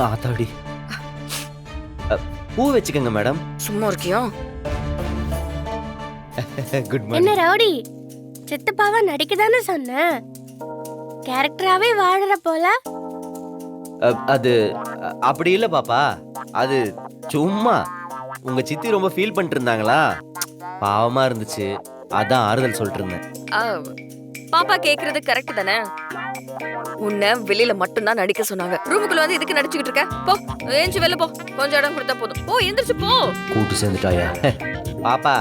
ஆத்தாடி. பூ வச்சுக்கோங்க மேடம். சும்மா இருக்கியா? குட் என்ன மார்னிங். ரவுடி, சித்தப்பாவா நடிக்க தானே சொன்ன, கேரக்டராவே வாடுற போல. அது அப்படி இல்ல பாப்பா, அது சும்மா உங்க சித்தி ரொம்ப ஃபீல் பண்ணிட்டு இருந்தாங்களா, பாவமா இருந்துச்சு, அதான் ஆறுதல் சொல்லிட்டு இருந்தேன். பாப்பா கேக்குறது கரெக்ட் தானே? உன்னை வெளியில மட்டும்தான் நடிக்க சொன்னாங்க. ரூமுக்குள்ள வந்து இதுக்கு நடிச்சுக்கிட்டு இருக்க? போ, ஏஞ்சி வெளில போ. கொஞ்சம் இடம் கொடுத்தா போதும். போ, எந்திரிச்சு போ. கூட்டு சேர்ந்துட்டாயா? பாப்பா,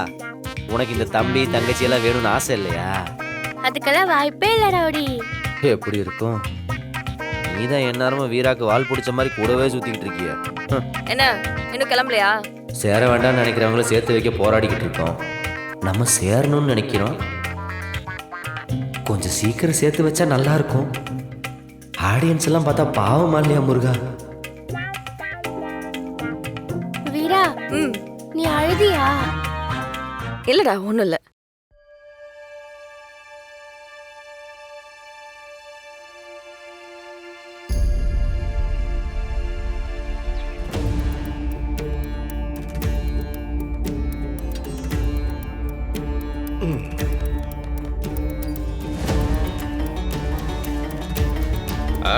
உனக்கு இந்த தம்பி தங்கச்சி எல்லாம் வேணும்னு ஆசை இல்லையா? அதுக்கெல்லாம் வாய்ப்பே இல்ல ரவுடி. எப்படி இருக்கும்? நீதான் எந்நேரமும் வீராக்கு வால் பிடிச்ச மாதிரி கூடவே சுத்திக்கிட்டு இருக்கிய. என்ன இன்னும் கிளம்பலையா? சேர வேண்டாம்னு நினைக்கிறவங்கள சேர்த்து வைக்க போராடிக்கிட்டு இருக்கோம். நம்ம சேரணும்னு நினைக்கிறோம். கொஞ்சம் சீக்கிரம் சேர்த்து வச்சா நல்லா இருக்கும். ஆடியன்ஸ் எல்லாம் பார்த்தா பாவமா இல்லையா முருகா? வீரா, நீ அழுதியா? இல்லடா, ஒண்ணும் இல்ல.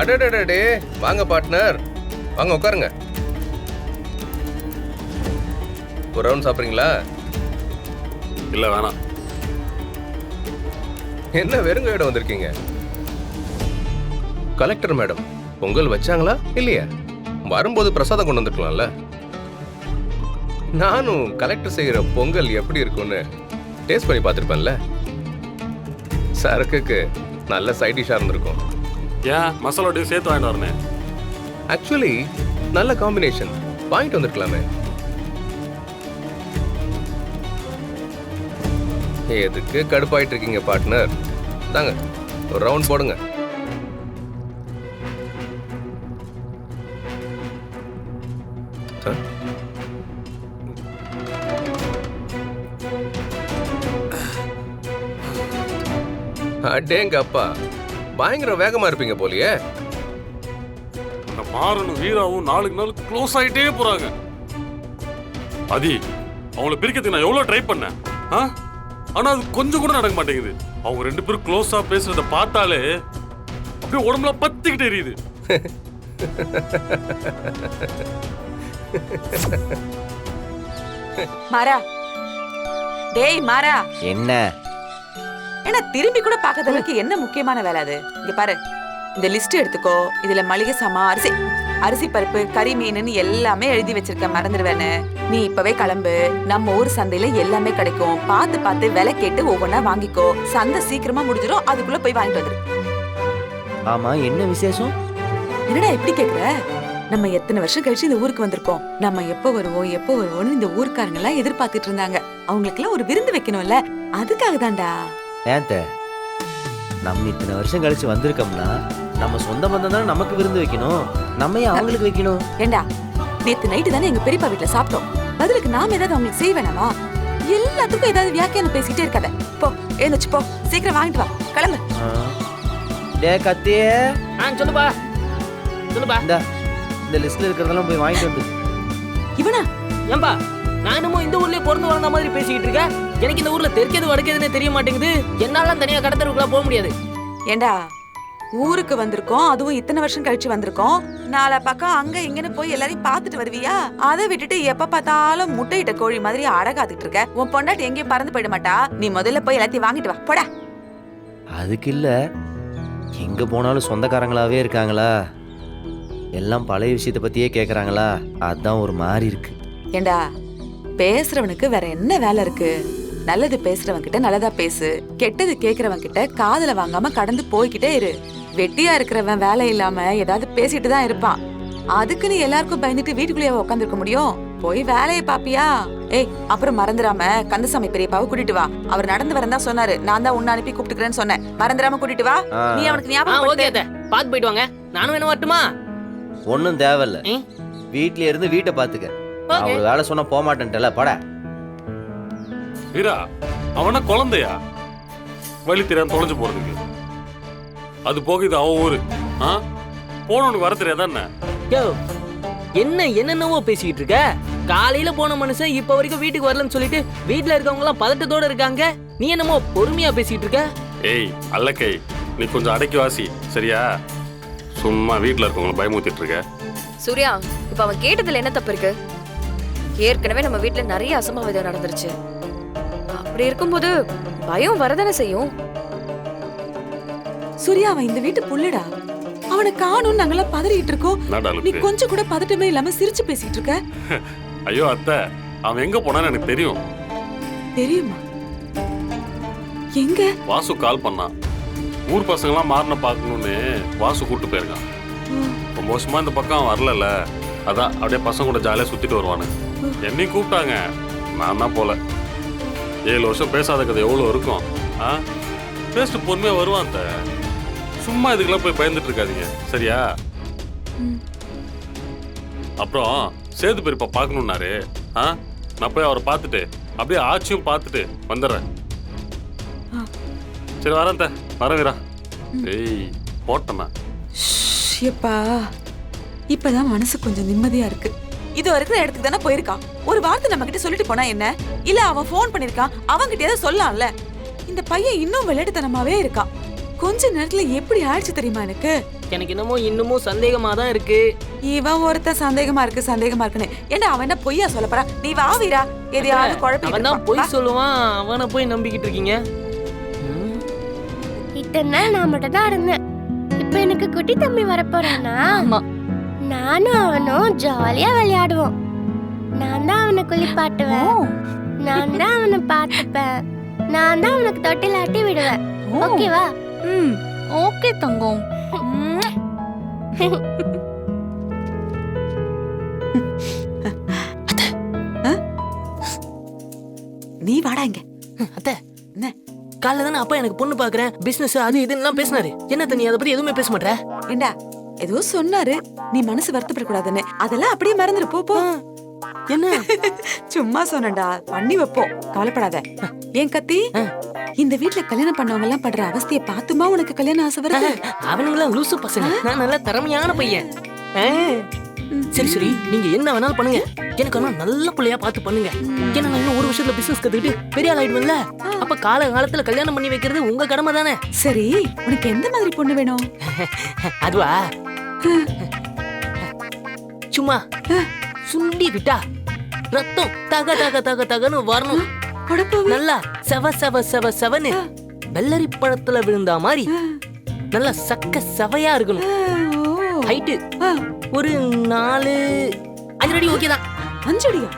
அடடடே, வாங்க பார்ட்னர், வாங்க உட்காருங்க. ஒரு ரவுண்ட் சாப்பிட்றீங்களா? இல்ல வேணாம். என்ன வெறுங்கையோட வந்திருக்கீங்க? கலெக்டர் மேடம் பொங்கல் வச்சாங்களா இல்லையா? வரும்போது பிரசாதம் கொண்டு வந்துருக்கலாம்ல. நானும் கலெக்டர் செய்யற பொங்கல் எப்படி இருக்கும்னு டேஸ்ட் பண்ணி பார்த்துருப்பேன்ல. சரக்குக்கு நல்ல சைட் டிஷ்ஷாக இருந்திருக்கும். ஏன் மசாலோடையும் சேர்த்து வாங்கிட்டு வரேன்? ஆக்சுவலி நல்ல காம்பினேஷன், வாங்கிட்டு வந்திருக்கலாமே. எதுக்கு கடுப்பாயிட்டு இருக்கீங்க பார்ட்னர்? தாங்க ஒரு ரவுண்ட் போடுங்க. அடேங்க அப்பா, பயங்கர வேகமா இருப்பீங்க போலியே. இந்த மாறனும் வீராவும் நாளுக்கு நாள் க்ளோஸ் ஆயிட்டே போறாங்க. அதி, அவங்கள பிரிக்கிறதுக்கு நான் எவ்வளவு ட்ரை பண்ணேன், ஆனா அது கொஞ்சம் கூட நடக்க மாட்டேங்குது. அவங்க ரெண்டு பேரும் க்ளோஸா பேசுறத பார்த்தாலே அப்படியே உடம்புல பத்திக்கிட்டு எரியுது. மாறா, டேய் மாறா, என்ன என்ன திரும்பி கூட பார்க்காத அளவுக்கு என்ன முக்கியமான வேலை அது? இங்க பாரு, இந்த லிஸ்ட் எடுத்துக்கோ. இதுல மளிகை சாமான், அரிசி பருப்பு, கறி, மீனுன்னு எல்லாமே எழுதி வச்சிருக்க, மறந்துடுவேன்னு. நீ இப்பவே கிளம்பு. நம்ம ஊர் சந்தையில எல்லாமே கிடைக்கும். பார்த்து பார்த்து விலை கேட்டு ஒவ்வொன்னா வாங்கிக்கோ. சந்தை சீக்கிரமா முடிஞ்சிடும், அதுக்குள்ள போய் வாங்கிட்டு வந்துரு. ஆமா, என்ன விசேஷம்? என்னடா எப்படி கேக்குற? நம்ம எத்தனை வருஷம் கழிச்சு இந்த ஊருக்கு வந்திருக்கோம். நம்ம எப்ப வருவோம்னு இந்த ஊர்க்காரங்க எல்லாம் எதிர்பார்த்துட்டு இருந்தாங்க. அவங்களுக்கு எல்லாம் ஒரு விருந்து வைக்கணும்ல, அதுக்காக தான்டா. ஏன்ட்ட நம்ம இத்தனை வருஷம் கழிச்சு வந்திருக்கோம்னா நம்ம சொந்த பந்தம் தானே நமக்கு விருந்து வைக்கணும். நம்ம ஏன் அவங்களுக்கு வைக்கணும்? ஏண்டா, நேத்து நைட்டு தானே எங்க பெரியப்பா வீட்டுல சாப்பிட்டோம். பதிலுக்கு நாம ஏதாவது அவங்களுக்கு செய்ய வேணாமா? எல்லாத்துக்கும் ஏதாவது வியாக்கியானம் பேசிட்டே இருக்காத. போ, எழுந்துச்சு போ, சீக்கிரம் வாங்கிட்டு வா, கிளம்பு. டே கத்தியே, சொல்லுப்பா சொல்லுப்பா. இந்த லிஸ்ட்ல இருக்கிறதெல்லாம் போய் வாங்கிட்டு வந்து. இவனா? ஏன்பா, நான் என்னமோ இந்த ஊர்லயே பிறந்து வளர்ந்த மாதிரி பேசிக்கிட்டு இருக்கேன். எனக்கு இந்த ஊர்ல தெற்கெது வடக்கெதுன்னு தெரிய மாட்டேங்குது. என்னால தனியா கடத்தருக்குலாம் போக முடியாது. ஏண்டா, ஊருக்கு வந்திருக்கோம், அதுவும் இத்தனை வருஷம் கழிச்சு வந்திருக்கோம். நாலா பக்கம் அங்க இங்கன்னு போய் எல்லாரையும் பாத்துட்டு வருவியா? அதை விட்டுட்டு எப்ப பார்த்தாலும் முட்டையிட்ட கோழி மாதிரி அடகாத்துட்டு இருக்க. உன் பொண்டாட்டி எங்கேயும் பறந்து போயிட மாட்டா. நீ முதல்ல போய் எல்லாத்தையும் வாங்கிட்டு வா, போடா. அதுக்கு இல்ல, எங்க போனாலும் சொந்தக்காரங்களாவே இருக்காங்களா, எல்லாம் பழைய விஷயத்த பத்தியே கேக்குறாங்களா, அதான் ஒரு மாதிரி இருக்கு. ஏண்டா, பேசுறவனுக்கு வேற என்ன வேலை இருக்கு? நல்லது பேசுறவன் கிட்ட நல்லதா பேசு, கெட்டது கேக்குறவன் கிட்ட காதுல வாங்காம கடந்து போய்கிட்டே இரு. வெட்டியா இருக்கிறவன் வேலை இல்லாம ஏதாவது பேசிட்டு தான் இருப்பான். அதுக்குன்னு எல்லாருக்கும் பயந்துட்டு வீட்டுக்குள்ளேயே உட்காந்துருக்க முடியும்? போய் வேலையை பாப்பியா? ஏய், அப்புறம் மறந்துடாம கந்தசாமி பெரியப்பாவை கூட்டிட்டு வா. அவர் நடந்து வரந்தா சொன்னாரு, நான் தான் உன்னை அனுப்பி கூப்பிட்டுக்கிறேன்னு சொன்னேன். மறந்துடாம கூட்டிட்டு வா. நீ அவனுக்கு ஞாபகம் பாத்து போயிட்டு வாங்க. நானும் என்ன வரட்டுமா? ஒன்னும் தேவையில்ல, வீட்ல இருந்து வீட்டை பாத்துக்க. அவரு வேலை சொன்னா போக மாட்டேன்ட்டல, பட. வீரா, அவனா குழந்தையா வழி தெரியாம தொலைஞ்சு போறதுக்கு? அது போக இது அவன் ஊரு, போனவனுக்கு வர தெரியாதா என்ன? யோ என்ன என்னென்னவோ பேசிக்கிட்டு இருக்க? காலையில போன மனுஷன் இப்ப வரைக்கும் வீட்டுக்கு வரலன்னு சொல்லிட்டு வீட்டுல இருக்கவங்க எல்லாம் பதட்டத்தோட இருக்காங்க. நீ என்னமோ பொறுமையா பேசிட்டு இருக்க? ஏய் அல்லக்கை, நீ கொஞ்சம் அடக்கி வாசி சரியா? சும்மா வீட்டுல இருக்கவங்களை பயமுறுத்திட்டு இருக்க. சூர்யா, இப்ப அவன் கேட்டதுல என்ன தப்பு இருக்கு? ஏற்கனவே நம்ம வீட்ல நிறைய அசம்பாவிதம் நடந்துருச்சு. அப்படி இருக்கும்போது பயம் வரதானே செய்யும். சூர்யா அவன் இந்த வீட்டு புள்ளடா. அவனை காணும் நாங்கெல்லாம் பதறிட்டு இருக்கோம். என்னடா நீ அலுக்கு? கொஞ்சம் கூட பதட்டமே இல்லாம சிரிச்சு பேசிட்டு இருக்க. ஐயோ அத்தை, அவன் எங்க போனான்னு எனக்கு தெரியும். தெரியுமா? எங்க? வாசு கால் பண்ணான். ஊர் பசங்களாம் மாறின பார்க்கணும்னு வாசு கூட்டு போயிருக்கான். ரொம்ப வருஷமா இந்த பக்கம் வரல, அதான் அப்படியே பசங்க கூட ஜாலியா சுத்திட்டு வருவானு. என்னையும் கூப்பிட்டாங்க, நான் தான் போல. 7 வருஷம் பேசாத கதை எவ்வளவு இருக்கும். பேசிட்டு பொறுமையா வருவான் அத்தை. சும்மா இதுக்கெல்லாம் போய் பயந்துட்டு இருக்காதீங்க சரியா? அப்புறம் சேது பெரியப்பா பார்க்கணும்னாரு. நான் போய் அவரை பார்த்துட்டு அப்படியே ஆட்சியும் பார்த்துட்டு வந்துடுறேன். சரி வரேன் அத்தை, வரேன் வீரா. ஏய் போட்டேண்ணா. எப்பா இப்பதான் மனசு கொஞ்சம் நிம்மதியா இருக்கு. இது இருக்கிற இடத்துக்கு தானே போயிருக்கான். ஒரு வார்த்தை நம்ம கிட்ட சொல்லிட்டு போனா என்ன? இல்ல அவன் போன் பண்ணிருக்கான், அவன்கிட்ட ஏதாவது சொல்லலாம்ல. இந்த பையன் இன்னும் விளையாட்டுத்தனமாவே இருக்கான். கொஞ்ச நேரத்துல எப்படி ஆயிடுச்சு தெரியுமா எனக்கு? எனக்கு என்னமோ இன்னமும் சந்தேகமா தான் இருக்கு. இவன் ஒருத்தன் சந்தேகமா இருக்குன்னு. ஏன்டா அவன் என்ன பொய்யா சொல்ல போறான்? நீ வா வீரா, எதையாவது அவன் தான் பொய் குழப்பி. சொல்லுவான், அவனை போய் நம்பிக்கிட்டு இருக்கீங்க. இத்தனை நாள் நான் மட்டும் தான் இருந்தேன். இப்ப எனக்கு குட்டி தம்பி வரப்போறானா? நானும் அவனும் ஜாலியா விளையாடுவோம். நான் தான் அவனை குளிப்பாட்டுவேன், நான் தான் அவனை பார்த்துப்பேன், நான் தான் அவனுக்கு தொட்டில் ஆட்டி விடுவேன். ஓகேவா? ஓகே தங்கம். நீ வாடா இங்க. அத்தை என்ன? காலைல தானே அப்பா எனக்கு பொண்ணு பாக்குறேன், பிசினஸ் அது இதுன்னு பேசினாரு. என்ன நீ அதை பத்தி எதுவுமே பேச மாட்டே? ஏண்டா ஏதோ சொன்னாரு, நீ மனசு வருத்தப்படக்கூடாதுன்னு. அதெல்லாம் அப்படியே மறந்துடு. போ. என்ன? சும்மா சொன்னடா, பண்ணி வைப்போம், கவலைப்படாத. ஏன் கத்தி, இந்த வீட்ல கல்யாணம் பண்ணவங்க எல்லாம் படுற அவஸ்தைய பாத்துமா உனக்கு கல்யாணம் ஆசை வருது? அவனுங்களாம் லூசு பசங்க, நான் நல்ல திறமையான பையன். சரி சரி, நீங்க என்ன வேணாலும் பண்ணுங்க, எனக்கு ஆனா நல்ல பிள்ளையா பார்த்து பண்ணுங்க. ஏன்னா நான் இன்னும் 1 வருஷத்துல பிசினஸ் கத்துக்கிட்டு பெரிய ஆள் ஆயிடுவேன்ல. அப்ப காலத்துல கல்யாணம் பண்ணி வைக்கிறது உங்க கடமை தானே. சரி, உனக்கு எந்த மாதிரி பொண்ணு வேணும்? அதுவா, சும்மா சுண்டி விட்டா ரத்தம் தக தக தக தகன்னு வரணும். நல்லா செவ செவ செவ செவன்னு வெள்ளரி பழத்துல விழுந்தா மாதிரி நல்லா சக்க செவையா இருக்கணும். ஹைட்டு ஒரு 4-5 அடி ஓகே தான். 5 அடியா?